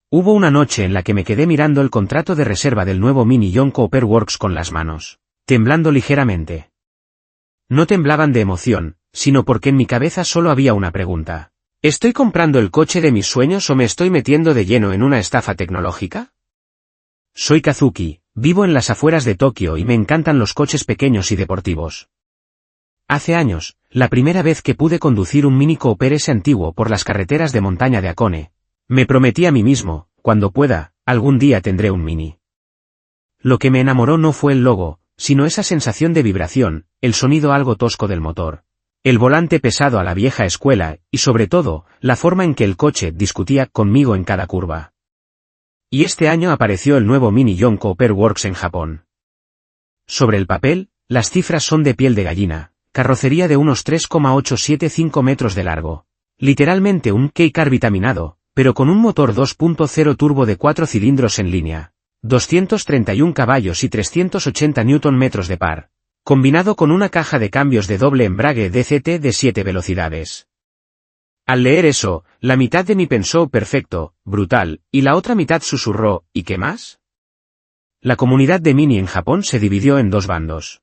Hubo una noche en la que me quedé mirando el contrato de reserva del nuevo Mini John Cooper Works con las manos, temblando ligeramente. No temblaban de emoción, sino porque en mi cabeza solo había una pregunta. ¿Estoy comprando el coche de mis sueños o me estoy metiendo de lleno en una estafa tecnológica? Soy Kazuki, vivo en las afueras de Tokio y me encantan los coches pequeños y deportivos. Hace años, la primera vez que pude conducir un Mini Cooper S antiguo por las carreteras de montaña de Hakone, me prometí a mí mismo, cuando pueda, algún día tendré un Mini. Lo que me enamoró no fue el logo, sino esa sensación de vibración, el sonido algo tosco del motor, el volante pesado a la vieja escuela, y sobre todo, la forma en que el coche discutía conmigo en cada curva. Y este año apareció el nuevo Mini John Cooper Works en Japón. Sobre el papel, las cifras son de piel de gallina, carrocería de unos 3,875 metros de largo. Literalmente un K-Car vitaminado, pero con un motor 2.0 turbo de 4 cilindros en línea, 231 caballos y 380 Nm de par, combinado con una caja de cambios de doble embrague DCT de 7 velocidades. Al leer eso, la mitad de mí pensó perfecto, brutal, y la otra mitad susurró, ¿y qué más? La comunidad de Mini en Japón se dividió en dos bandos.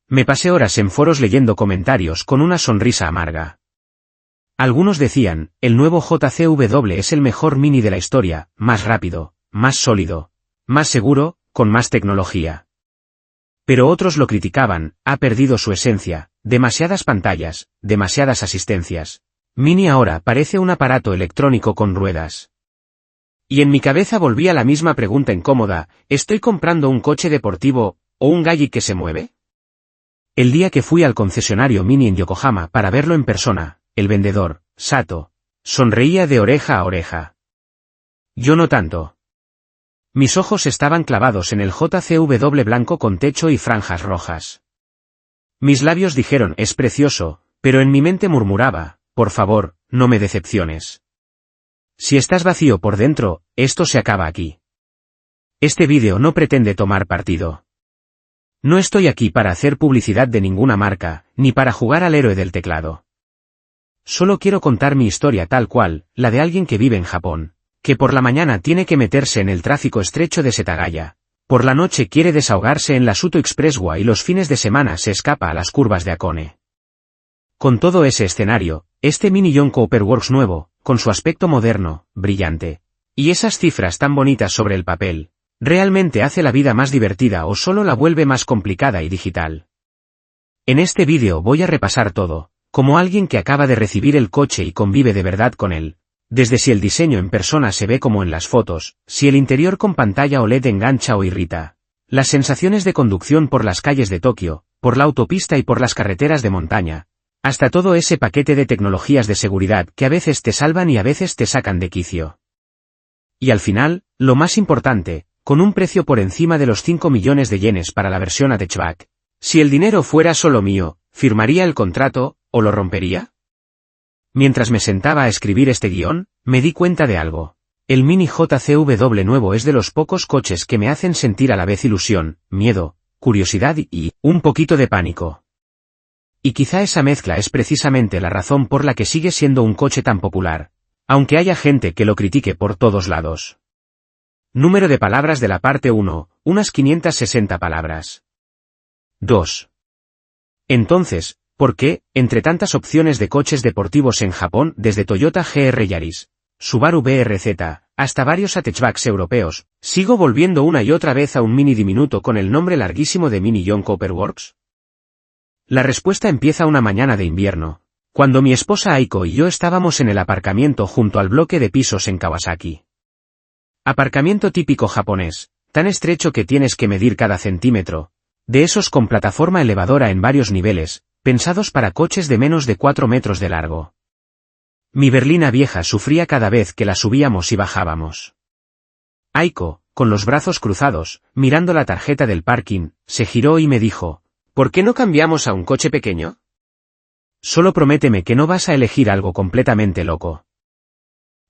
Me pasé horas en foros leyendo comentarios con una sonrisa amarga. Algunos decían, el nuevo JCW es el mejor Mini de la historia, más rápido, más sólido, más seguro, con más tecnología. Pero otros lo criticaban, ha perdido su esencia, demasiadas pantallas, demasiadas asistencias. Mini ahora parece un aparato electrónico con ruedas. Y en mi cabeza volvía la misma pregunta incómoda, ¿estoy comprando un coche deportivo, o un galli que se mueve? El día que fui al concesionario Mini en Yokohama para verlo en persona, el vendedor, Sato, sonreía de oreja a oreja. Yo no tanto. Mis ojos estaban clavados en el JCW blanco con techo y franjas rojas. Mis labios dijeron, es precioso, pero en mi mente murmuraba, por favor, no me decepciones. Si estás vacío por dentro, esto se acaba aquí. Este vídeo no pretende tomar partido. No estoy aquí para hacer publicidad de ninguna marca, ni para jugar al héroe del teclado. Solo quiero contar mi historia tal cual, la de alguien que vive en Japón, que por la mañana tiene que meterse en el tráfico estrecho de Setagaya, por la noche quiere desahogarse en la Suto Expressway y los fines de semana se escapa a las curvas de Hakone. Con todo ese escenario, este Mini John Cooper Works nuevo, con su aspecto moderno, brillante, y esas cifras tan bonitas sobre el papel, ¿realmente hace la vida más divertida o solo la vuelve más complicada y digital? En este vídeo voy a repasar todo, como alguien que acaba de recibir el coche y convive de verdad con él, desde si el diseño en persona se ve como en las fotos, si el interior con pantalla OLED engancha o irrita, las sensaciones de conducción por las calles de Tokio, por la autopista y por las carreteras de montaña, hasta todo ese paquete de tecnologías de seguridad que a veces te salvan y a veces te sacan de quicio. Y al final, lo más importante, con un precio por encima de los 5 millones de yenes para la versión hatchback. Si el dinero fuera solo mío, ¿firmaría el contrato, o lo rompería? Mientras me sentaba a escribir este guión, me di cuenta de algo. El Mini JCW nuevo es de los pocos coches que me hacen sentir a la vez ilusión, miedo, curiosidad y un poquito de pánico. Y quizá esa mezcla es precisamente la razón por la que sigue siendo un coche tan popular, aunque haya gente que lo critique por todos lados. Número de palabras de la parte 1, unas 560 palabras. 2. Entonces, ¿por qué, entre tantas opciones de coches deportivos en Japón, desde Toyota GR Yaris, Subaru BRZ, hasta varios hatchbacks europeos, sigo volviendo una y otra vez a un Mini diminuto con el nombre larguísimo de Mini John Cooper Works? La respuesta empieza una mañana de invierno, cuando mi esposa Aiko y yo estábamos en el aparcamiento junto al bloque de pisos en Kawasaki. Aparcamiento típico japonés, tan estrecho que tienes que medir cada centímetro, de esos con plataforma elevadora en varios niveles, pensados para coches de menos de 4 metros de largo. Mi berlina vieja sufría cada vez que la subíamos y bajábamos. Aiko, con los brazos cruzados, mirando la tarjeta del parking, se giró y me dijo, ¿por qué no cambiamos a un coche pequeño? Solo prométeme que no vas a elegir algo completamente loco.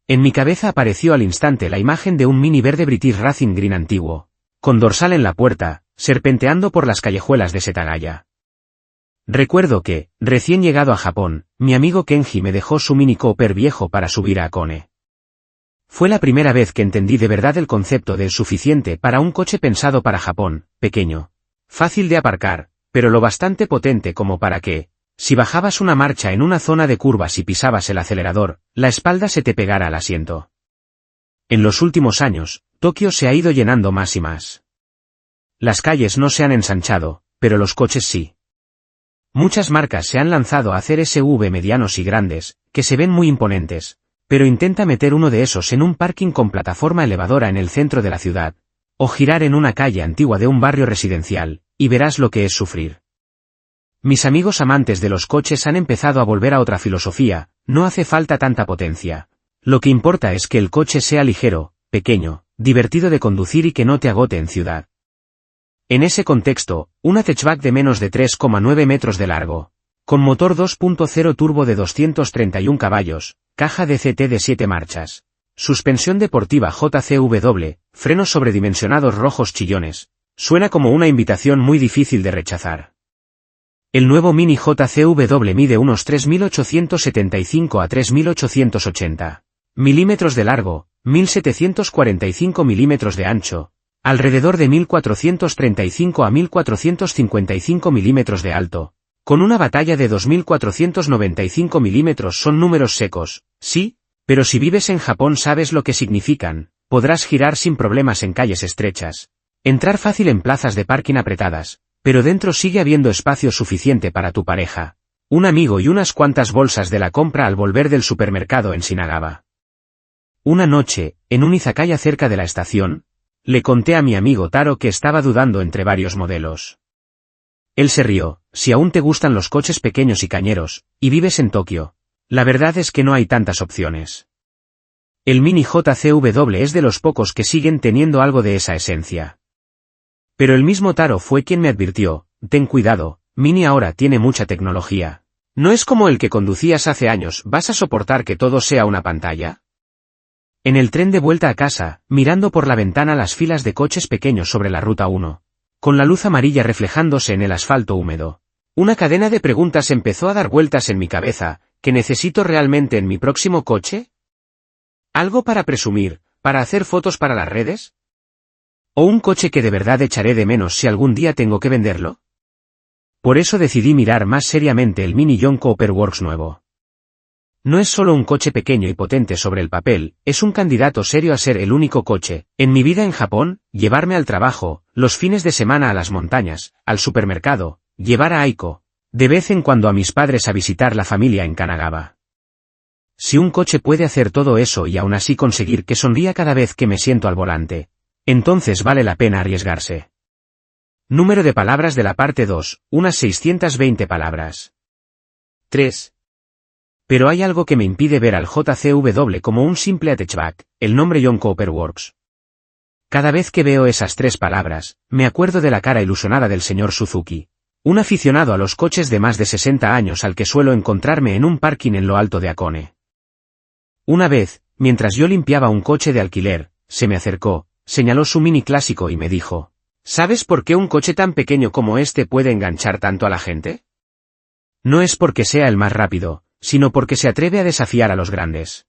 En mi cabeza apareció al instante la imagen de un Mini verde British Racing Green antiguo, con dorsal en la puerta, serpenteando por las callejuelas de Setagaya. Recuerdo que, recién llegado a Japón, mi amigo Kenji me dejó su Mini Cooper viejo para subir a Hakone. Fue la primera vez que entendí de verdad el concepto de suficiente para un coche pensado para Japón, pequeño. Fácil de aparcar, pero lo bastante potente como para que, si bajabas una marcha en una zona de curvas y pisabas el acelerador, la espalda se te pegara al asiento. En los últimos años, Tokio se ha ido llenando más y más. Las calles no se han ensanchado, pero los coches sí. Muchas marcas se han lanzado a hacer SUV medianos y grandes, que se ven muy imponentes, pero intenta meter uno de esos en un parking con plataforma elevadora en el centro de la ciudad, o girar en una calle antigua de un barrio residencial, y verás lo que es sufrir. Mis amigos amantes de los coches han empezado a volver a otra filosofía, no hace falta tanta potencia. Lo que importa es que el coche sea ligero, pequeño, divertido de conducir y que no te agote en ciudad. En ese contexto, una hatchback de menos de 3,9 metros de largo, con motor 2.0 turbo de 231 caballos, caja DCT de 7 marchas, suspensión deportiva JCW, frenos sobredimensionados rojos chillones, suena como una invitación muy difícil de rechazar. El nuevo Mini JCW mide unos 3.875 a 3.880 milímetros de largo, 1.745 milímetros de ancho, alrededor de 1.435 a 1.455 milímetros de alto, con una batalla de 2.495 milímetros. Son números secos, sí, pero si vives en Japón sabes lo que significan. Podrás girar sin problemas en calles estrechas, entrar fácil en plazas de parking apretadas, pero dentro sigue habiendo espacio suficiente para tu pareja, un amigo y unas cuantas bolsas de la compra al volver del supermercado en Shinagawa. Una noche, en un izakaya cerca de la estación, le conté a mi amigo Taro que estaba dudando entre varios modelos. Él se rió. Si aún te gustan los coches pequeños y cañeros, y vives en Tokio, la verdad es que no hay tantas opciones. El Mini JCW es de los pocos que siguen teniendo algo de esa esencia. Pero el mismo Taro fue quien me advirtió, ten cuidado, Mini ahora tiene mucha tecnología. ¿No es como el que conducías hace años? ¿Vas a soportar que todo sea una pantalla? En el tren de vuelta a casa, mirando por la ventana las filas de coches pequeños sobre la Ruta 1, con la luz amarilla reflejándose en el asfalto húmedo, una cadena de preguntas empezó a dar vueltas en mi cabeza. ¿Qué necesito realmente en mi próximo coche? ¿Algo para presumir, para hacer fotos para las redes? ¿O un coche que de verdad echaré de menos si algún día tengo que venderlo? Por eso decidí mirar más seriamente el Mini Yonko Cooper Works nuevo. No es solo un coche pequeño y potente sobre el papel, es un candidato serio a ser el único coche, en mi vida en Japón, llevarme al trabajo, los fines de semana a las montañas, al supermercado, llevar a Aiko, de vez en cuando a mis padres a visitar la familia en Kanagawa. Si un coche puede hacer todo eso y aún así conseguir que sonría cada vez que me siento al volante, entonces vale la pena arriesgarse. Número de palabras de la parte 2, unas 620 palabras. 3. Pero hay algo que me impide ver al JCW como un simple hatchback, el nombre Yonko Cooper Works. Cada vez que veo esas 3 palabras, me acuerdo de la cara ilusionada del señor Suzuki, un aficionado a los coches de más de 60 años al que suelo encontrarme en un parking en lo alto de Hakone. Una vez, mientras yo limpiaba un coche de alquiler, se me acercó, señaló su Mini clásico y me dijo, ¿sabes por qué un coche tan pequeño como este puede enganchar tanto a la gente? No es porque sea el más rápido, sino porque se atreve a desafiar a los grandes.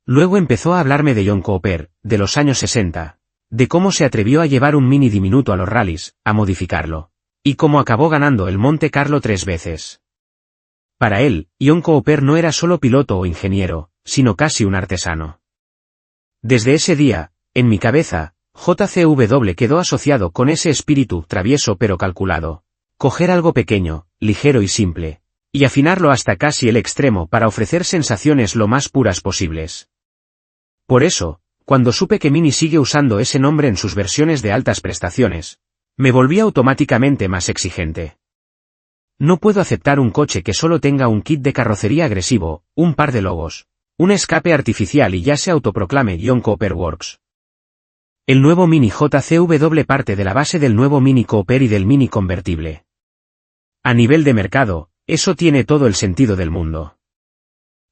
Luego empezó a hablarme de Yonko Cooper, de los años 60, de cómo se atrevió a llevar un Mini diminuto a los rallies, a modificarlo, y cómo acabó ganando el Monte Carlo 3 veces. Para él, Yonko Cooper no era solo piloto o ingeniero, sino casi un artesano. Desde ese día, en mi cabeza, JCW quedó asociado con ese espíritu travieso pero calculado, coger algo pequeño, ligero y simple, y afinarlo hasta casi el extremo para ofrecer sensaciones lo más puras posibles. Por eso, cuando supe que Mini sigue usando ese nombre en sus versiones de altas prestaciones, me volví automáticamente más exigente. No puedo aceptar un coche que solo tenga un kit de carrocería agresivo, un par de logos, un escape artificial y ya se autoproclame Yonko Cooper Works. El nuevo Mini JCW parte de la base del nuevo Mini Cooper y del Mini convertible. A nivel de mercado, eso tiene todo el sentido del mundo.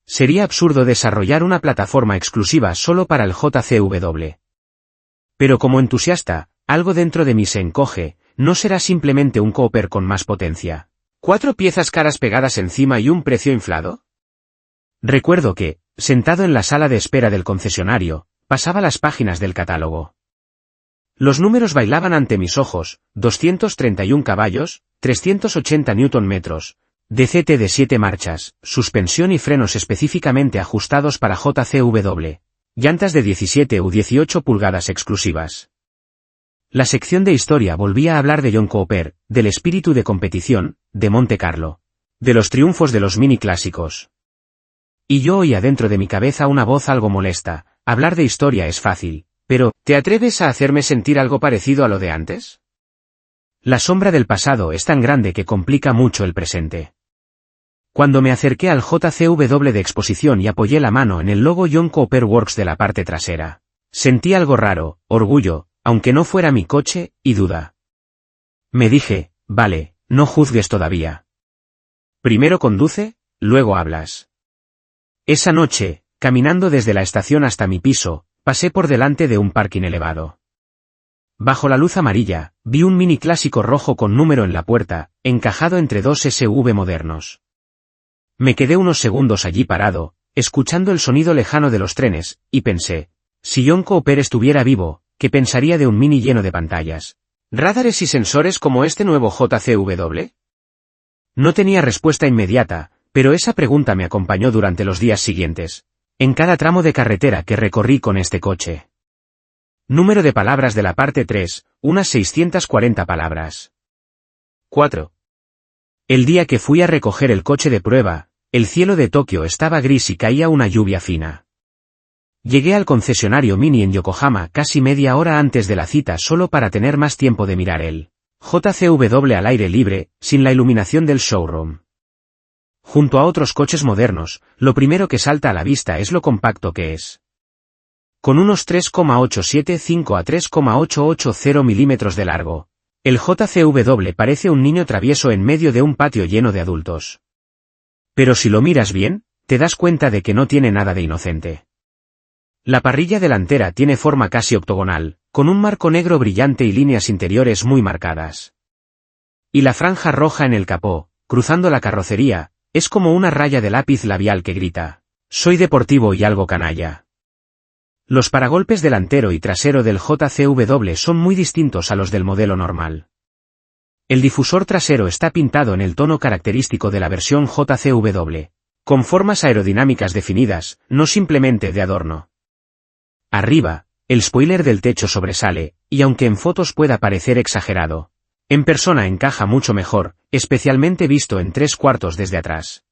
Sería absurdo desarrollar una plataforma exclusiva solo para el JCW. Pero como entusiasta, algo dentro de mí se encoge, ¿no será simplemente un Cooper con más potencia? ¿4 piezas caras pegadas encima y un precio inflado? Recuerdo que, sentado en la sala de espera del concesionario, pasaba las páginas del catálogo. Los números bailaban ante mis ojos: 231 caballos, 380 Nm, DCT de 7 marchas, suspensión y frenos específicamente ajustados para JCVW, llantas de 17 u 18 pulgadas exclusivas. La sección de historia volvía a hablar de John Cooper, del espíritu de competición, de Monte Carlo, de los triunfos de los mini clásicos. Y yo oía dentro de mi cabeza una voz algo molesta: hablar de historia es fácil, pero, ¿te atreves a hacerme sentir algo parecido a lo de antes? La sombra del pasado es tan grande que complica mucho el presente. Cuando me acerqué al JCVW de exposición y apoyé la mano en el logo John Cooper Works de la parte trasera, sentí algo raro: orgullo, aunque no fuera mi coche, y duda. Me dije: vale, no juzgues todavía. Primero conduce, luego hablas. Esa noche, caminando desde la estación hasta mi piso, pasé por delante de un parking elevado. Bajo la luz amarilla, vi un mini clásico rojo con número en la puerta, encajado entre dos SUV modernos. Me quedé unos segundos allí parado, escuchando el sonido lejano de los trenes, y pensé: si John Cooper estuviera vivo, ¿qué pensaría de un mini lleno de pantallas, radares y sensores como este nuevo JCVW? No tenía respuesta inmediata, pero esa pregunta me acompañó durante los días siguientes, en cada tramo de carretera que recorrí con este coche. Número de palabras de la parte 3, unas 640 palabras. 4. El día que fui a recoger el coche de prueba, el cielo de Tokio estaba gris y caía una lluvia fina. Llegué al concesionario Mini en Yokohama casi media hora antes de la cita solo para tener más tiempo de mirar el JCVW al aire libre, sin la iluminación del showroom. Junto a otros coches modernos, lo primero que salta a la vista es lo compacto que es. Con unos 3,875 a 3,880 milímetros de largo, el JCVW parece un niño travieso en medio de un patio lleno de adultos. Pero si lo miras bien, te das cuenta de que no tiene nada de inocente. La parrilla delantera tiene forma casi octogonal, con un marco negro brillante y líneas interiores muy marcadas. Y la franja roja en el capó, cruzando la carrocería, es como una raya de lápiz labial que grita: soy deportivo y algo canalla. Los paragolpes delantero y trasero del JCVW son muy distintos a los del modelo normal. El difusor trasero está pintado en el tono característico de la versión JCVW, con formas aerodinámicas definidas, no simplemente de adorno. Arriba, el spoiler del techo sobresale, y aunque en fotos pueda parecer exagerado, en persona encaja mucho mejor, especialmente visto en 3/4 desde atrás.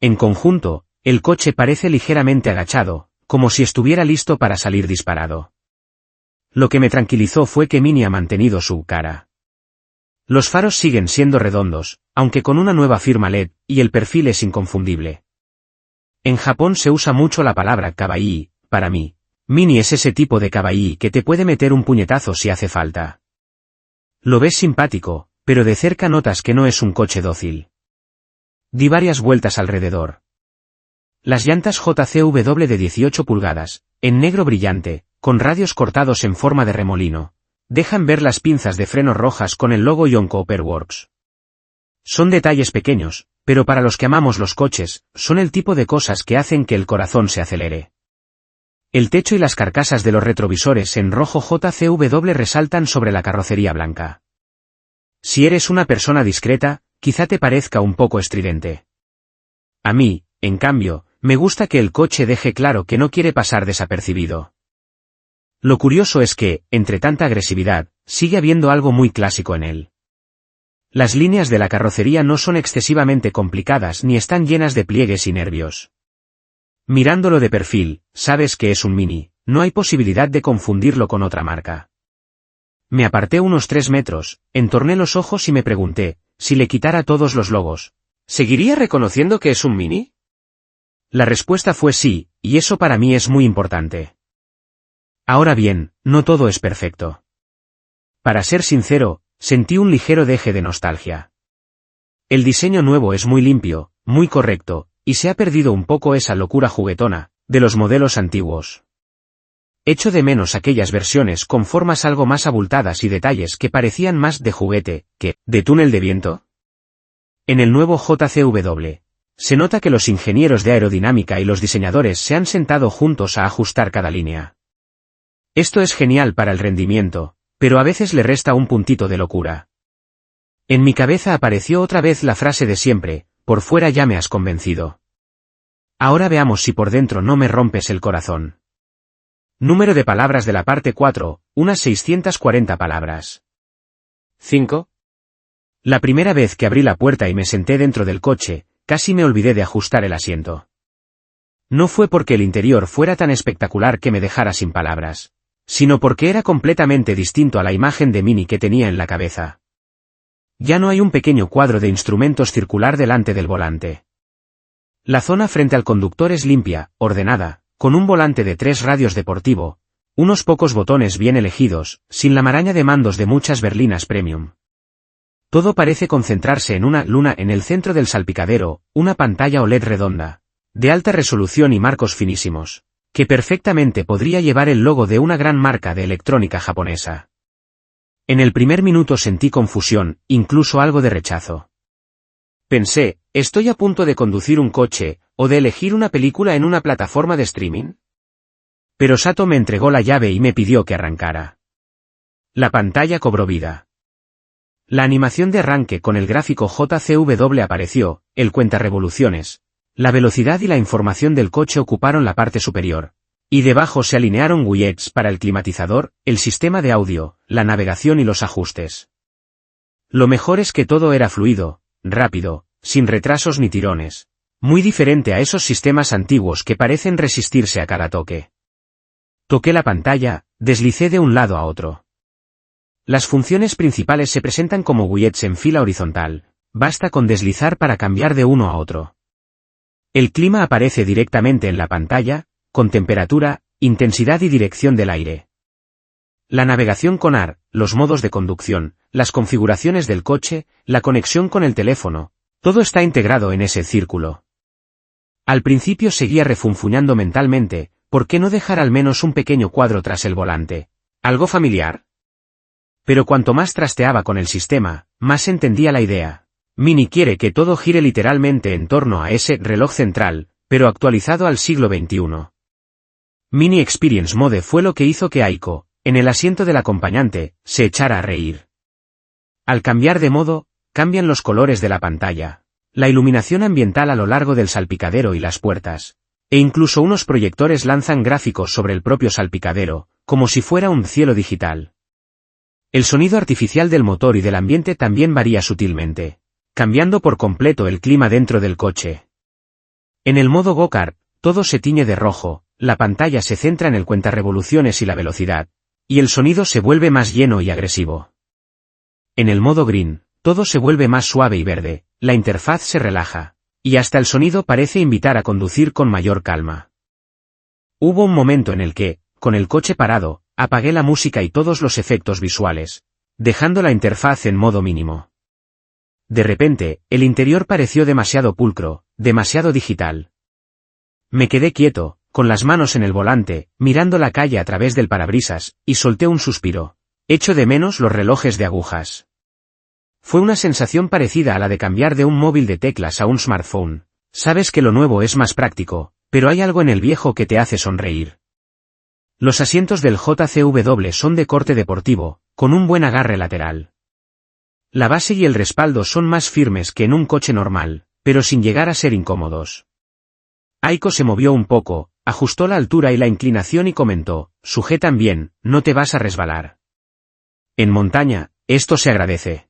En conjunto, el coche parece ligeramente agachado, como si estuviera listo para salir disparado. Lo que me tranquilizó fue que Mini ha mantenido su cara. Los faros siguen siendo redondos, aunque con una nueva firma LED, y el perfil es inconfundible. En Japón se usa mucho la palabra kawaii. Para mí, Mini es ese tipo de kawaii que te puede meter un puñetazo si hace falta. Lo ves simpático, pero de cerca notas que no es un coche dócil. Di varias vueltas alrededor. Las llantas JCVW de 18 pulgadas, en negro brillante, con radios cortados en forma de remolino, dejan ver las pinzas de freno rojas con el logo John Cooper Works. Son detalles pequeños, pero para los que amamos los coches, son el tipo de cosas que hacen que el corazón se acelere. El techo y las carcasas de los retrovisores en rojo JCVW resaltan sobre la carrocería blanca. Si eres una persona discreta, quizá te parezca un poco estridente. A mí, en cambio, me gusta que el coche deje claro que no quiere pasar desapercibido. Lo curioso es que, entre tanta agresividad, sigue habiendo algo muy clásico en él. Las líneas de la carrocería no son excesivamente complicadas ni están llenas de pliegues y nervios. Mirándolo de perfil, sabes que es un Mini, no hay posibilidad de confundirlo con otra marca. Me aparté unos 3 metros, entorné los ojos y me pregunté, si le quitara todos los logos, ¿seguiría reconociendo que es un Mini? La respuesta fue sí, y eso para mí es muy importante. Ahora bien, no todo es perfecto. Para ser sincero, sentí un ligero deje de nostalgia. El diseño nuevo es muy limpio, muy correcto, y se ha perdido un poco esa locura juguetona de los modelos antiguos. Echo de menos aquellas versiones con formas algo más abultadas y detalles que parecían más de juguete que de túnel de viento. En el nuevo JCVW, Se nota que los ingenieros de aerodinámica y los diseñadores se han sentado juntos a ajustar cada línea. Esto es genial para el rendimiento, pero a veces le resta un puntito de locura. En mi cabeza apareció otra vez la frase de siempre: por fuera ya me has convencido. Ahora veamos si por dentro no me rompes el corazón. Número de palabras de la parte 4, unas 640 palabras. 5. La primera vez que abrí la puerta y me senté dentro del coche, casi me olvidé de ajustar el asiento. No fue porque el interior fuera tan espectacular que me dejara sin palabras, sino porque era completamente distinto a la imagen de Mini que tenía en la cabeza. Ya no hay un pequeño cuadro de instrumentos circular delante del volante. La zona frente al conductor es limpia, ordenada, con un volante de 3 radios deportivo, unos pocos botones bien elegidos, sin la maraña de mandos de muchas berlinas premium. Todo parece concentrarse en una luna en el centro del salpicadero, una pantalla OLED redonda, de alta resolución y marcos finísimos, que perfectamente podría llevar el logo de una gran marca de electrónica japonesa. En el primer minuto sentí confusión, incluso algo de rechazo. Pensé, ¿estoy a punto de conducir un coche, o de elegir una película en una plataforma de streaming? Pero Sato me entregó la llave y me pidió que arrancara. La pantalla cobró vida. La animación de arranque con el gráfico JCW apareció, el cuentarevoluciones. La velocidad y la información del coche ocuparon la parte superior, y debajo se alinearon widgets para el climatizador, el sistema de audio, la navegación y los ajustes. Lo mejor es que todo era fluido, rápido, sin retrasos ni tirones, muy diferente a esos sistemas antiguos que parecen resistirse a cada toque. Toqué la pantalla, deslicé de un lado a otro. Las funciones principales se presentan como widgets en fila horizontal, basta con deslizar para cambiar de uno a otro. El clima aparece directamente en la pantalla, con temperatura, intensidad y dirección del aire. La navegación con AR, los modos de conducción, las configuraciones del coche, la conexión con el teléfono, todo está integrado en ese círculo. Al principio seguía refunfuñando mentalmente, ¿por qué no dejar al menos un pequeño cuadro tras el volante? ¿Algo familiar? Pero cuanto más trasteaba con el sistema, más entendía la idea. Mini quiere que todo gire literalmente en torno a ese reloj central, pero actualizado al siglo XXI. Mini Experience Mode fue lo que hizo que Aiko, en el asiento del acompañante, se echara a reír. Al cambiar de modo, cambian los colores de la pantalla, la iluminación ambiental a lo largo del salpicadero y las puertas, e incluso unos proyectores lanzan gráficos sobre el propio salpicadero, como si fuera un cielo digital. El sonido artificial del motor y del ambiente también varía sutilmente, cambiando por completo el clima dentro del coche. En el modo Go-Kart, todo se tiñe de rojo, la pantalla se centra en el cuentarevoluciones y la velocidad, y el sonido se vuelve más lleno y agresivo. En el modo Green, todo se vuelve más suave y verde, la interfaz se relaja, y hasta el sonido parece invitar a conducir con mayor calma. Hubo un momento en el que, con el coche parado, apagué la música y todos los efectos visuales, dejando la interfaz en modo mínimo. De repente, el interior pareció demasiado pulcro, demasiado digital. Me quedé quieto, con las manos en el volante, mirando la calle a través del parabrisas, y solté un suspiro. Echo de menos los relojes de agujas. Fue una sensación parecida a la de cambiar de un móvil de teclas a un smartphone. Sabes que lo nuevo es más práctico, pero hay algo en el viejo que te hace sonreír. Los asientos del JCW son de corte deportivo, con un buen agarre lateral. La base y el respaldo son más firmes que en un coche normal, pero sin llegar a ser incómodos. Aiko se movió un poco, ajustó la altura y la inclinación y comentó, sujetan bien, no te vas a resbalar. En montaña, esto se agradece.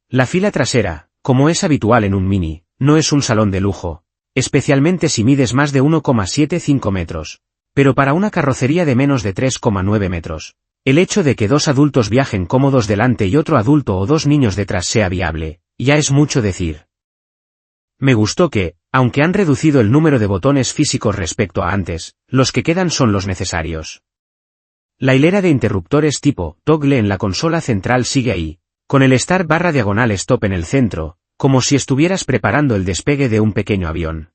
La fila trasera, como es habitual en un Mini, no es un salón de lujo, especialmente si mides más de 1,75 metros. Pero para una carrocería de menos de 3,9 metros, el hecho de que 2 adultos viajen cómodos delante y otro adulto o 2 niños detrás sea viable, ya es mucho decir. Me gustó que, aunque han reducido el número de botones físicos respecto a antes, los que quedan son los necesarios. La hilera de interruptores tipo toggle en la consola central sigue ahí, con el Start/Stop en el centro, como si estuvieras preparando el despegue de un pequeño avión.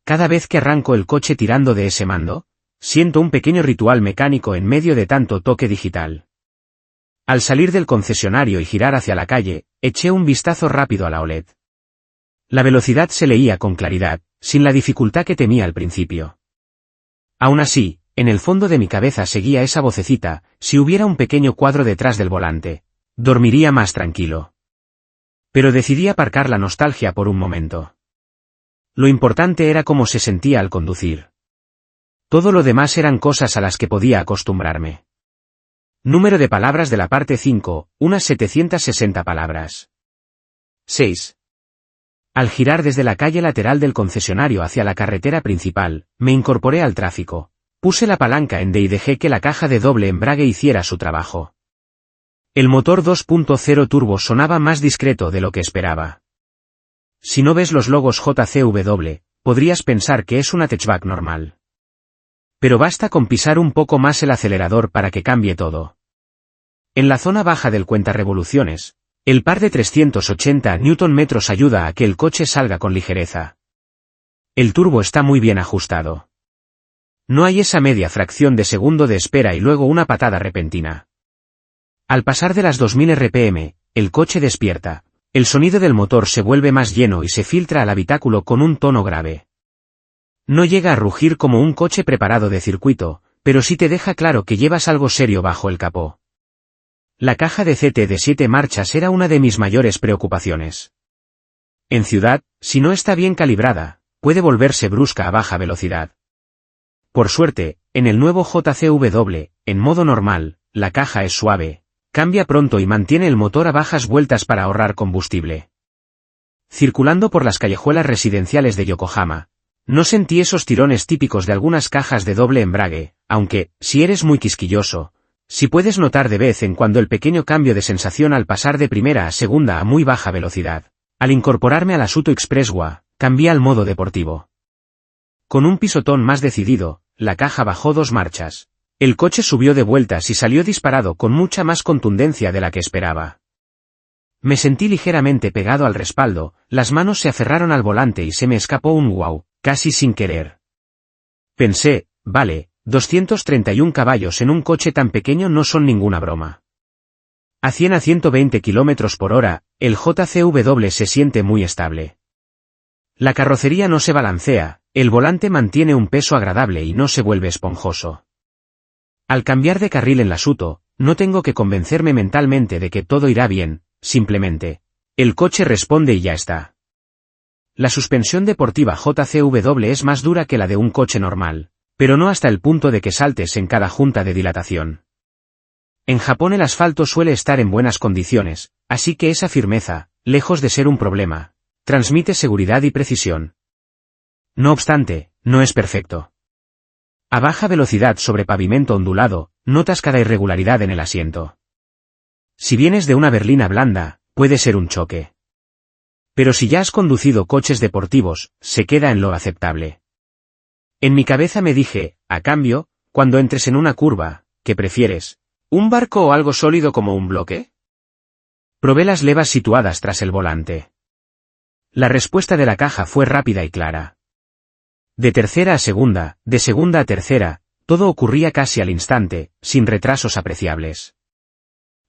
Cada vez que arranco el coche tirando de ese mando, siento un pequeño ritual mecánico en medio de tanto toque digital. Al salir del concesionario y girar hacia la calle, eché un vistazo rápido a la OLED. La velocidad se leía con claridad, sin la dificultad que temía al principio. Aún así, en el fondo de mi cabeza seguía esa vocecita: si hubiera un pequeño cuadro detrás del volante, dormiría más tranquilo. Pero decidí aparcar la nostalgia por un momento. Lo importante era cómo se sentía al conducir. Todo lo demás eran cosas a las que podía acostumbrarme. Número de palabras de la parte 5, unas 760 palabras. 6. Al girar desde la calle lateral del concesionario hacia la carretera principal, me incorporé al tráfico. Puse la palanca en D y dejé que la caja de doble embrague hiciera su trabajo. El motor 2.0 turbo sonaba más discreto de lo que esperaba. Si no ves los logos JCW, podrías pensar que es una hatchback normal. Pero basta con pisar un poco más el acelerador para que cambie todo. En la zona baja del cuentarevoluciones, el par de 380 Nm ayuda a que el coche salga con ligereza. El turbo está muy bien ajustado. No hay esa media fracción de segundo de espera y luego una patada repentina. Al pasar de las 2000 RPM, el coche despierta, el sonido del motor se vuelve más lleno y se filtra al habitáculo con un tono grave. No llega a rugir como un coche preparado de circuito, pero sí te deja claro que llevas algo serio bajo el capó. La caja de CT de 7 marchas era una de mis mayores preocupaciones. En ciudad, si no está bien calibrada, puede volverse brusca a baja velocidad. Por suerte, en el nuevo JCW, en modo normal, la caja es suave, cambia pronto y mantiene el motor a bajas vueltas para ahorrar combustible. Circulando por las callejuelas residenciales de Yokohama, no sentí esos tirones típicos de algunas cajas de doble embrague, aunque, si eres muy quisquilloso, si puedes notar de vez en cuando el pequeño cambio de sensación al pasar de primera a segunda a muy baja velocidad. Al incorporarme a la Suto Expresswa, cambié al modo deportivo. Con un pisotón más decidido, la caja bajó 2 marchas. El coche subió de vueltas y salió disparado con mucha más contundencia de la que esperaba. Me sentí ligeramente pegado al respaldo, las manos se aferraron al volante y se me escapó un wow, casi sin querer. Pensé, vale, 231 caballos en un coche tan pequeño no son ninguna broma. A 100 a 120 km por hora, el JCW se siente muy estable. La carrocería no se balancea, el volante mantiene un peso agradable y no se vuelve esponjoso. Al cambiar de carril en la Suto, no tengo que convencerme mentalmente de que todo irá bien, simplemente, el coche responde y ya está. La suspensión deportiva JCW es más dura que la de un coche normal, pero no hasta el punto de que saltes en cada junta de dilatación. En Japón el asfalto suele estar en buenas condiciones, así que esa firmeza, lejos de ser un problema, transmite seguridad y precisión. No obstante, no es perfecto. A baja velocidad sobre pavimento ondulado, notas cada irregularidad en el asiento. Si vienes de una berlina blanda, puede ser un choque. Pero si ya has conducido coches deportivos, se queda en lo aceptable. En mi cabeza me dije, a cambio, cuando entres en una curva, ¿qué prefieres? ¿Un barco o algo sólido como un bloque? Probé las levas situadas tras el volante. La respuesta de la caja fue rápida y clara. De tercera a segunda, de segunda a tercera, todo ocurría casi al instante, sin retrasos apreciables.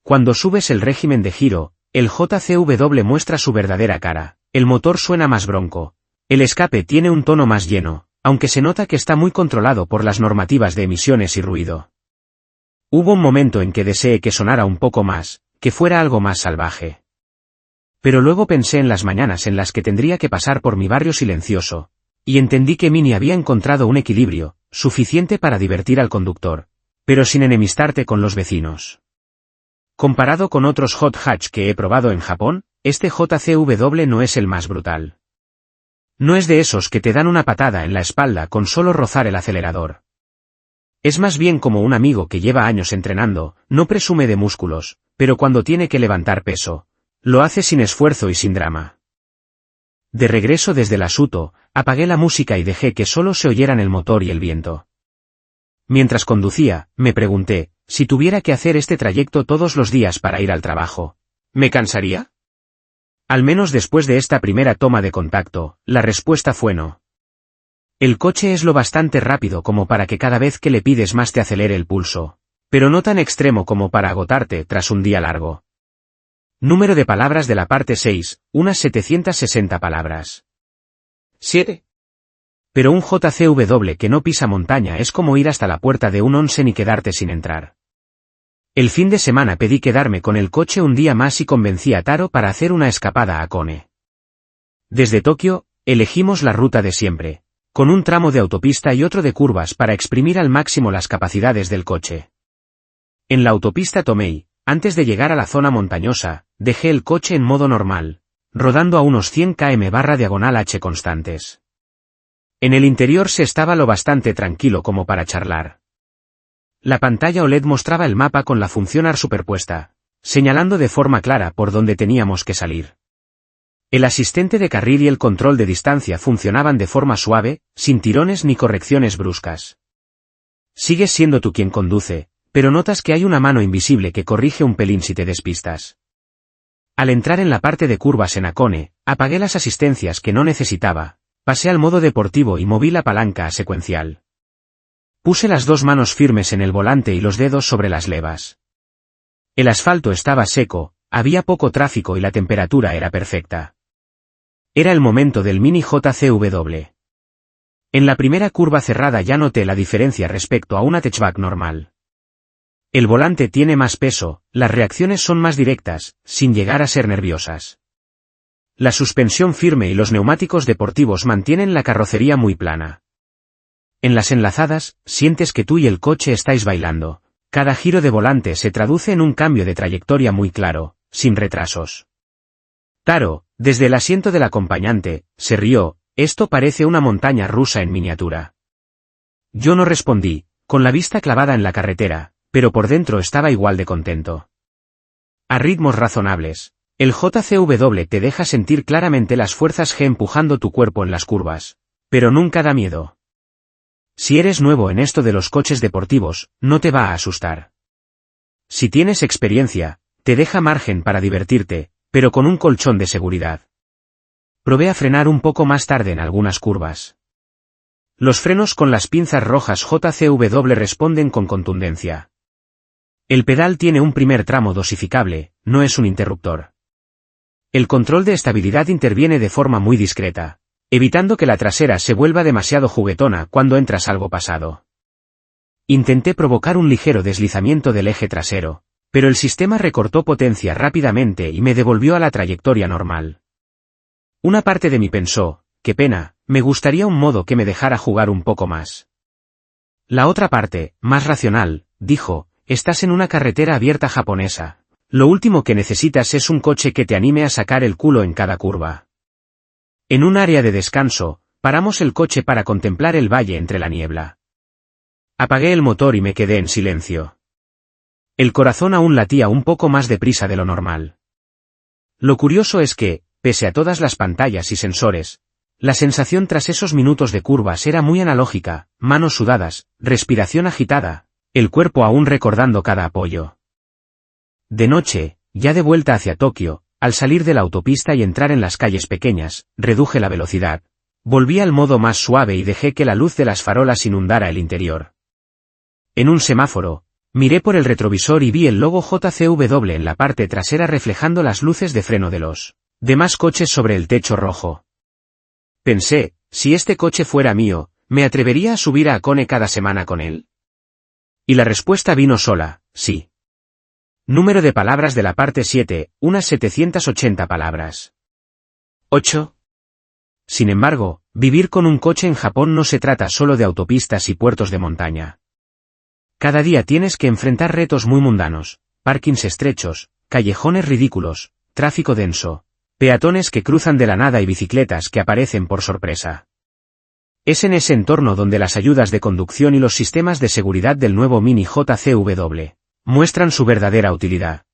Cuando subes el régimen de giro, el JCW muestra su verdadera cara, el motor suena más bronco, el escape tiene un tono más lleno, aunque se nota que está muy controlado por las normativas de emisiones y ruido. Hubo un momento en que deseé que sonara un poco más, que fuera algo más salvaje. Pero luego pensé en las mañanas en las que tendría que pasar por mi barrio silencioso, y entendí que Mini había encontrado un equilibrio, suficiente para divertir al conductor, pero sin enemistarte con los vecinos. Comparado con otros hot hatch que he probado en Japón, este JCW no es el más brutal. No es de esos que te dan una patada en la espalda con solo rozar el acelerador. Es más bien como un amigo que lleva años entrenando, no presume de músculos, pero cuando tiene que levantar peso, lo hace sin esfuerzo y sin drama. De regreso desde la Suto, apagué la música y dejé que solo se oyeran el motor y el viento. Mientras conducía, me pregunté, si tuviera que hacer este trayecto todos los días para ir al trabajo, ¿me cansaría? Al menos después de esta primera toma de contacto, la respuesta fue no. El coche es lo bastante rápido como para que cada vez que le pides más te acelere el pulso, pero no tan extremo como para agotarte tras un día largo. Número de palabras de la parte 6, unas 760 palabras. 7. Pero un JCW que no pisa montaña es como ir hasta la puerta de un onsen y quedarte sin entrar. El fin de semana pedí quedarme con el coche un día más y convencí a Taro para hacer una escapada a Kone. Desde Tokio, elegimos la ruta de siempre, con un tramo de autopista y otro de curvas para exprimir al máximo las capacidades del coche. En la autopista Tomei, antes de llegar a la zona montañosa, dejé el coche en modo normal, rodando a unos 100 km/h constantes. En el interior se estaba lo bastante tranquilo como para charlar. La pantalla OLED mostraba el mapa con la función AR superpuesta, señalando de forma clara por dónde teníamos que salir. El asistente de carril y el control de distancia funcionaban de forma suave, sin tirones ni correcciones bruscas. Sigues siendo tú quien conduce, pero notas que hay una mano invisible que corrige un pelín si te despistas. Al entrar en la parte de curvas en Hakone, apagué las asistencias que no necesitaba, pasé al modo deportivo y moví la palanca a secuencial. Puse las dos manos firmes en el volante y los dedos sobre las levas. El asfalto estaba seco, había poco tráfico y la temperatura era perfecta. Era el momento del Mini JCW. En la primera curva cerrada ya noté la diferencia respecto a una hatchback normal. El volante tiene más peso, las reacciones son más directas, sin llegar a ser nerviosas. La suspensión firme y los neumáticos deportivos mantienen la carrocería muy plana. En las enlazadas, sientes que tú y el coche estáis bailando. Cada giro de volante se traduce en un cambio de trayectoria muy claro, sin retrasos. Taro, desde el asiento del acompañante, se rió, esto parece una montaña rusa en miniatura. Yo no respondí, con la vista clavada en la carretera, pero por dentro estaba igual de contento. A ritmos razonables, el JCW te deja sentir claramente las fuerzas G empujando tu cuerpo en las curvas, pero nunca da miedo. Si eres nuevo en esto de los coches deportivos, no te va a asustar. Si tienes experiencia, te deja margen para divertirte, pero con un colchón de seguridad. Probé a frenar un poco más tarde en algunas curvas. Los frenos con las pinzas rojas JCW responden con contundencia. El pedal tiene un primer tramo dosificable, no es un interruptor. El control de estabilidad interviene de forma muy discreta, evitando que la trasera se vuelva demasiado juguetona cuando entras algo pasado. Intenté provocar un ligero deslizamiento del eje trasero, pero el sistema recortó potencia rápidamente y me devolvió a la trayectoria normal. Una parte de mí pensó, qué pena, me gustaría un modo que me dejara jugar un poco más. La otra parte, más racional, dijo, estás en una carretera abierta japonesa. Lo último que necesitas es un coche que te anime a sacar el culo en cada curva. En un área de descanso, paramos el coche para contemplar el valle entre la niebla. Apagué el motor y me quedé en silencio. El corazón aún latía un poco más deprisa de lo normal. Lo curioso es que, pese a todas las pantallas y sensores, la sensación tras esos minutos de curvas era muy analógica, manos sudadas, respiración agitada, el cuerpo aún recordando cada apoyo. De noche, ya de vuelta hacia Tokio, al salir de la autopista y entrar en las calles pequeñas, reduje la velocidad. Volví al modo más suave y dejé que la luz de las farolas inundara el interior. En un semáforo, miré por el retrovisor y vi el logo JCW en la parte trasera reflejando las luces de freno de los demás coches sobre el techo rojo. Pensé, si este coche fuera mío, ¿me atrevería a subir a Hakone cada semana con él? Y la respuesta vino sola, sí. Número de palabras de la parte 7, unas 780 palabras. 8. Sin embargo, vivir con un coche en Japón no se trata solo de autopistas y puertos de montaña. Cada día tienes que enfrentar retos muy mundanos, parkings estrechos, callejones ridículos, tráfico denso, peatones que cruzan de la nada y bicicletas que aparecen por sorpresa. Es en ese entorno donde las ayudas de conducción y los sistemas de seguridad del nuevo Mini JCW muestran su verdadera utilidad.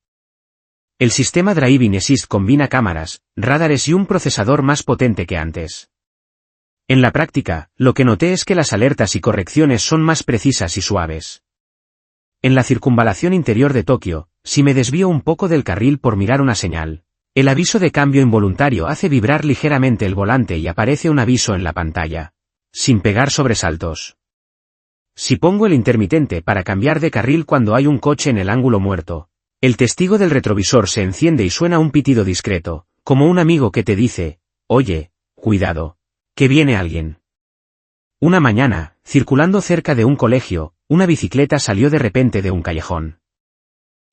El sistema Driving Assist combina cámaras, radares y un procesador más potente que antes. En la práctica, lo que noté es que las alertas y correcciones son más precisas y suaves. En la circunvalación interior de Tokio, si me desvío un poco del carril por mirar una señal, el aviso de cambio involuntario hace vibrar ligeramente el volante y aparece un aviso en la pantalla, sin pegar sobresaltos. Si pongo el intermitente para cambiar de carril cuando hay un coche en el ángulo muerto, El testigo del retrovisor se enciende y suena un pitido discreto, como un amigo que te dice, oye, cuidado, que viene alguien. Una mañana, circulando cerca de un colegio, una bicicleta salió de repente de un callejón.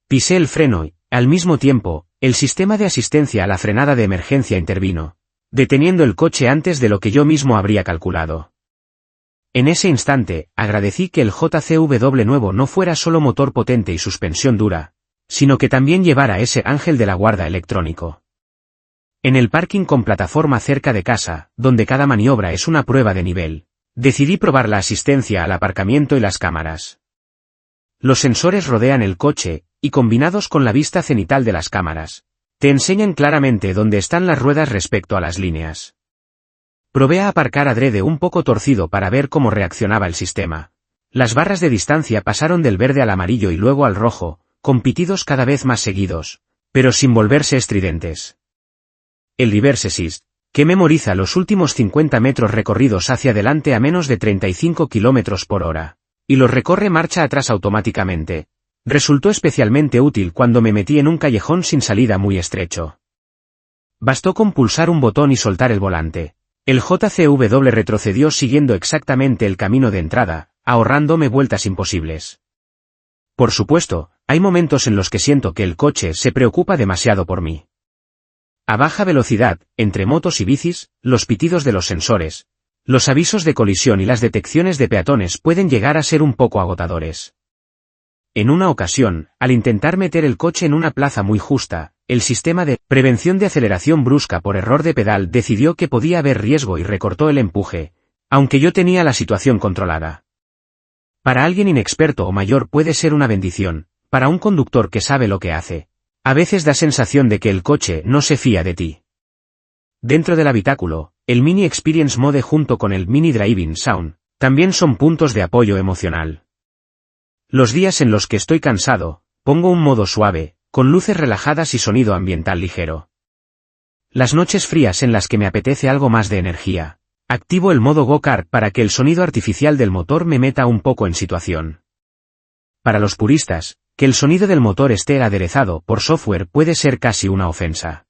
Pisé el freno y, al mismo tiempo, el sistema de asistencia a la frenada de emergencia intervino, deteniendo el coche antes de lo que yo mismo habría calculado. En ese instante, agradecí que el JCVW nuevo no fuera solo motor potente y suspensión dura, sino que también llevara ese ángel de la guarda electrónico. En el parking con plataforma cerca de casa, donde cada maniobra es una prueba de nivel, decidí probar la asistencia al aparcamiento y las cámaras. Los sensores rodean el coche, y combinados con la vista cenital de las cámaras, te enseñan claramente dónde están las ruedas respecto a las líneas. Probé a aparcar adrede un poco torcido para ver cómo reaccionaba el sistema. Las barras de distancia pasaron del verde al amarillo y luego al rojo, con pitidos cada vez más seguidos, pero sin volverse estridentes. El reverse assist, que memoriza los últimos 50 metros recorridos hacia adelante a menos de 35 km por hora, y los recorre marcha atrás automáticamente, resultó especialmente útil cuando me metí en un callejón sin salida muy estrecho. Bastó con pulsar un botón y soltar el volante. El JCVW retrocedió siguiendo exactamente el camino de entrada, ahorrándome vueltas imposibles. Por supuesto, hay momentos en los que siento que el coche se preocupa demasiado por mí. A baja velocidad, entre motos y bicis, los pitidos de los sensores, los avisos de colisión y las detecciones de peatones pueden llegar a ser un poco agotadores. En una ocasión, al intentar meter el coche en una plaza muy justa, el sistema de prevención de aceleración brusca por error de pedal decidió que podía haber riesgo y recortó el empuje, aunque yo tenía la situación controlada. Para alguien inexperto o mayor puede ser una bendición, para un conductor que sabe lo que hace. A veces da sensación de que el coche no se fía de ti. Dentro del habitáculo, el Mini Experience Mode junto con el Mini Driving Sound, también son puntos de apoyo emocional. Los días en los que estoy cansado, pongo un modo suave, con luces relajadas y sonido ambiental ligero. Las noches frías en las que me apetece algo más de energía, activo el modo Go-Kart para que el sonido artificial del motor me meta un poco en situación. Para los puristas, que el sonido del motor esté aderezado por software puede ser casi una ofensa.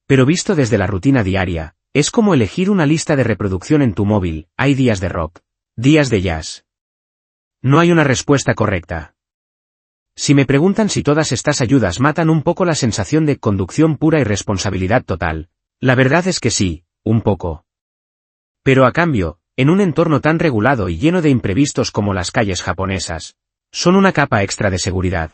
Pero visto desde la rutina diaria, es como elegir una lista de reproducción en tu móvil, hay días de rock, días de jazz. No hay una respuesta correcta. Si me preguntan si todas estas ayudas matan un poco la sensación de conducción pura y responsabilidad total, la verdad es que sí, un poco. Pero a cambio, en un entorno tan regulado y lleno de imprevistos como las calles japonesas, son una capa extra de seguridad.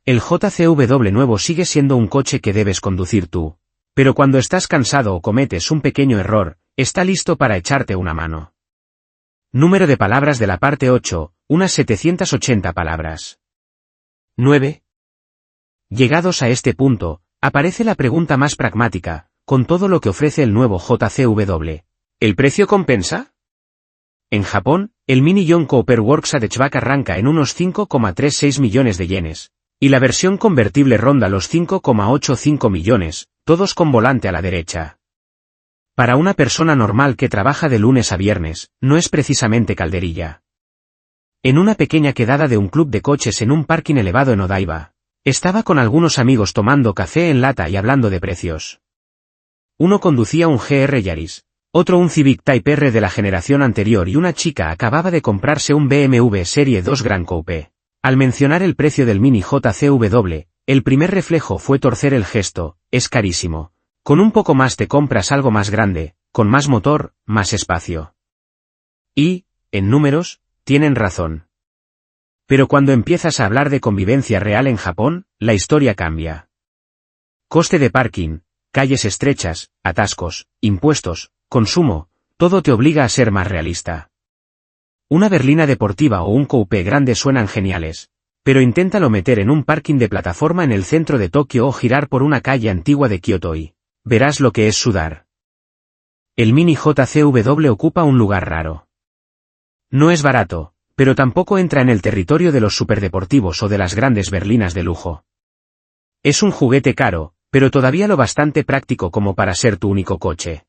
El JCVW nuevo sigue siendo un coche que debes conducir tú, pero cuando estás cansado o cometes un pequeño error, está listo para echarte una mano. Número de palabras de la parte 8, unas 780 palabras. 9. Llegados a este punto, aparece la pregunta más pragmática, con todo lo que ofrece el nuevo JCVW. ¿El precio compensa? En Japón, el Mini Yon Cooper Works Hatchback arranca en unos 5,36 millones de yenes, y la versión convertible ronda los 5,85 millones, todos con volante a la derecha. Para una persona normal que trabaja de lunes a viernes, no es precisamente calderilla. En una pequeña quedada de un club de coches en un parking elevado en Odaiba, estaba con algunos amigos tomando café en lata y hablando de precios. Uno conducía un GR Yaris, otro un Civic Type R de la generación anterior y una chica acababa de comprarse un BMW Serie 2 Gran Coupe. Al mencionar el precio del Mini JCVW, el primer reflejo fue torcer el gesto, es carísimo. Con un poco más te compras algo más grande, con más motor, más espacio. Y, en números, tienen razón. Pero cuando empiezas a hablar de convivencia real en Japón, la historia cambia. Coste de parking, calles estrechas, atascos, impuestos, consumo, todo te obliga a ser más realista. Una berlina deportiva o un coupé grande suenan geniales, pero inténtalo meter en un parking de plataforma en el centro de Tokio o girar por una calle antigua de Kioto y verás lo que es sudar. El Mini JCVW ocupa un lugar raro. No es barato, pero tampoco entra en el territorio de los superdeportivos o de las grandes berlinas de lujo. Es un juguete caro, pero todavía lo bastante práctico como para ser tu único coche.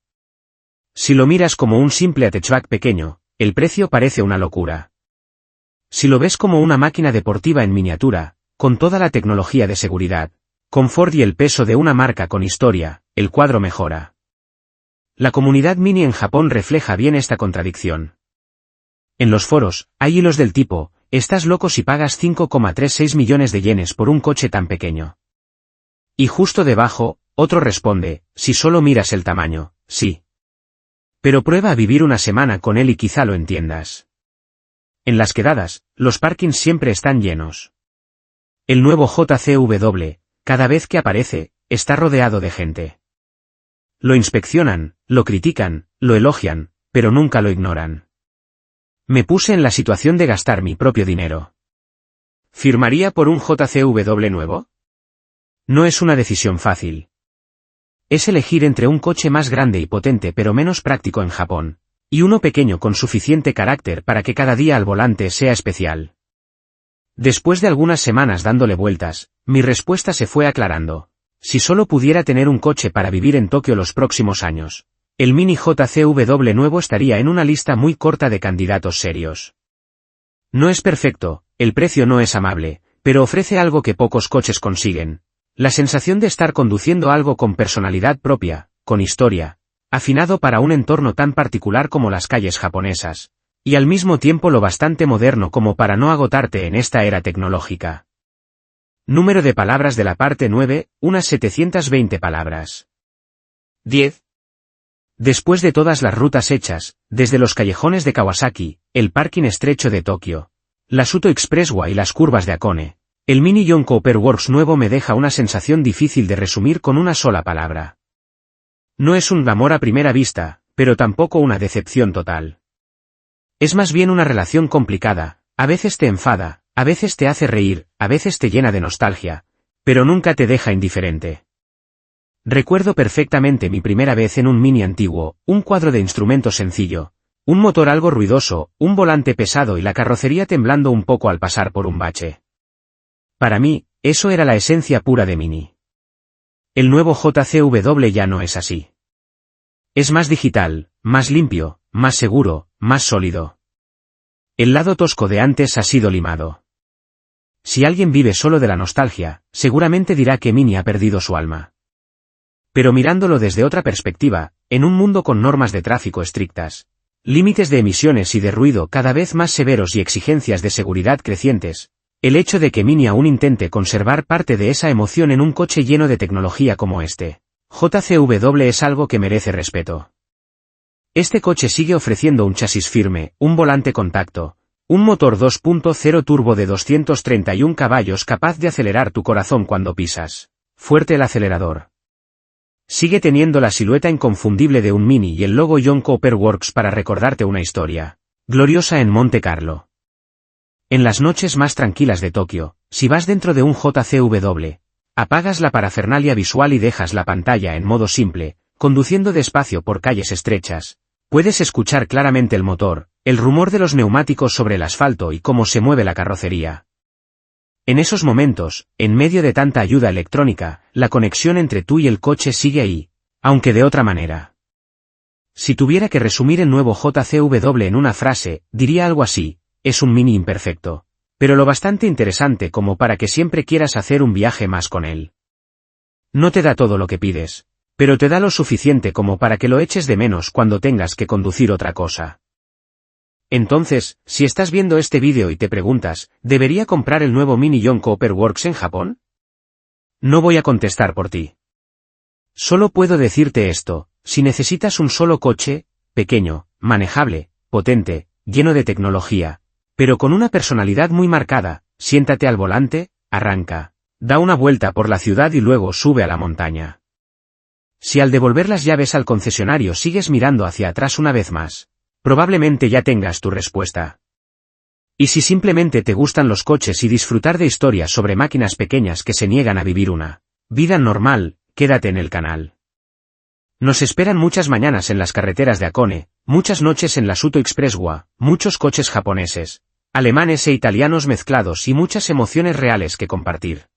Si lo miras como un simple hatchback pequeño, el precio parece una locura. Si lo ves como una máquina deportiva en miniatura, con toda la tecnología de seguridad, confort y el peso de una marca con historia, el cuadro mejora. La comunidad Mini en Japón refleja bien esta contradicción. En los foros, hay hilos del tipo, estás loco si pagas 5,36 millones de yenes por un coche tan pequeño. Y justo debajo, otro responde, si solo miras el tamaño, sí. Pero prueba a vivir una semana con él y quizá lo entiendas. En las quedadas, los parkings siempre están llenos. El nuevo JCW, cada vez que aparece, está rodeado de gente. Lo inspeccionan, lo critican, lo elogian, pero nunca lo ignoran. Me puse en la situación de gastar mi propio dinero. ¿Firmaría por un JCW nuevo? No es una decisión fácil. Es elegir entre un coche más grande y potente pero menos práctico en Japón, y uno pequeño con suficiente carácter para que cada día al volante sea especial. Después de algunas semanas dándole vueltas, mi respuesta se fue aclarando. Si solo pudiera tener un coche para vivir en Tokio los próximos años, el Mini JCW nuevo estaría en una lista muy corta de candidatos serios. No es perfecto, el precio no es amable, pero ofrece algo que pocos coches consiguen. La sensación de estar conduciendo algo con personalidad propia, con historia, afinado para un entorno tan particular como las calles japonesas, y al mismo tiempo lo bastante moderno como para no agotarte en esta era tecnológica. Número de palabras de la parte 9, unas 720 palabras. 10. Después de todas las rutas hechas, desde los callejones de Kawasaki, el parking estrecho de Tokio, la Suto Expressway y las curvas de Hakone, el Mini Yonko Upper Works nuevo me deja una sensación difícil de resumir con una sola palabra. No es un amor a primera vista, pero tampoco una decepción total. Es más bien una relación complicada, a veces te enfada, a veces te hace reír, a veces te llena de nostalgia, pero nunca te deja indiferente. Recuerdo perfectamente mi primera vez en un Mini antiguo, un cuadro de instrumentos sencillo, un motor algo ruidoso, un volante pesado y la carrocería temblando un poco al pasar por un bache. Para mí, eso era la esencia pura de Mini. El nuevo JCW ya no es así. Es más digital, más limpio, más seguro, más sólido. El lado tosco de antes ha sido limado. Si alguien vive solo de la nostalgia, seguramente dirá que Mini ha perdido su alma. Pero mirándolo desde otra perspectiva, en un mundo con normas de tráfico estrictas, límites de emisiones y de ruido cada vez más severos y exigencias de seguridad crecientes, el hecho de que Mini aún intente conservar parte de esa emoción en un coche lleno de tecnología como este, JCW es algo que merece respeto. Este coche sigue ofreciendo un chasis firme, un volante con tacto, un motor 2.0 turbo de 231 caballos capaz de acelerar tu corazón cuando pisas fuerte el acelerador. Sigue teniendo la silueta inconfundible de un Mini y el logo Yonko Upper Works para recordarte una historia gloriosa en Monte Carlo. En las noches más tranquilas de Tokio, si vas dentro de un JCW, apagas la parafernalia visual y dejas la pantalla en modo simple, conduciendo despacio por calles estrechas, puedes escuchar claramente el motor, el rumor de los neumáticos sobre el asfalto y cómo se mueve la carrocería. En esos momentos, en medio de tanta ayuda electrónica, la conexión entre tú y el coche sigue ahí, aunque de otra manera. Si tuviera que resumir el nuevo JCW en una frase, diría algo así: es un Mini imperfecto, pero lo bastante interesante como para que siempre quieras hacer un viaje más con él. No te da todo lo que pides, pero te da lo suficiente como para que lo eches de menos cuando tengas que conducir otra cosa. Entonces, si estás viendo este vídeo y te preguntas, ¿debería comprar el nuevo Mini Yonko Upper Works en Japón? No voy a contestar por ti. Solo puedo decirte esto: si necesitas un solo coche, pequeño, manejable, potente, lleno de tecnología, pero con una personalidad muy marcada, siéntate al volante, arranca, da una vuelta por la ciudad y luego sube a la montaña. Si al devolver las llaves al concesionario sigues mirando hacia atrás una vez más, probablemente ya tengas tu respuesta. Y si simplemente te gustan los coches y disfrutar de historias sobre máquinas pequeñas que se niegan a vivir una vida normal, quédate en el canal. Nos esperan muchas mañanas en las carreteras de Hakone, muchas noches en la Suto Expressway, muchos coches japoneses, alemanes e italianos mezclados y muchas emociones reales que compartir.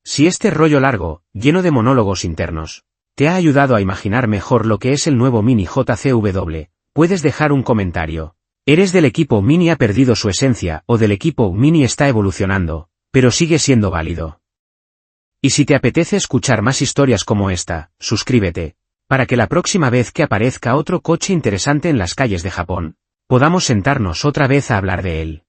Si este rollo largo, lleno de monólogos internos, te ha ayudado a imaginar mejor lo que es el nuevo Mini JCW, puedes dejar un comentario. ¿Eres del equipo Mini ha perdido su esencia o del equipo Mini está evolucionando? pero sigue siendo válido. Y si te apetece escuchar más historias como esta, suscríbete, para que la próxima vez que aparezca otro coche interesante en las calles de Japón, podamos sentarnos otra vez a hablar de él.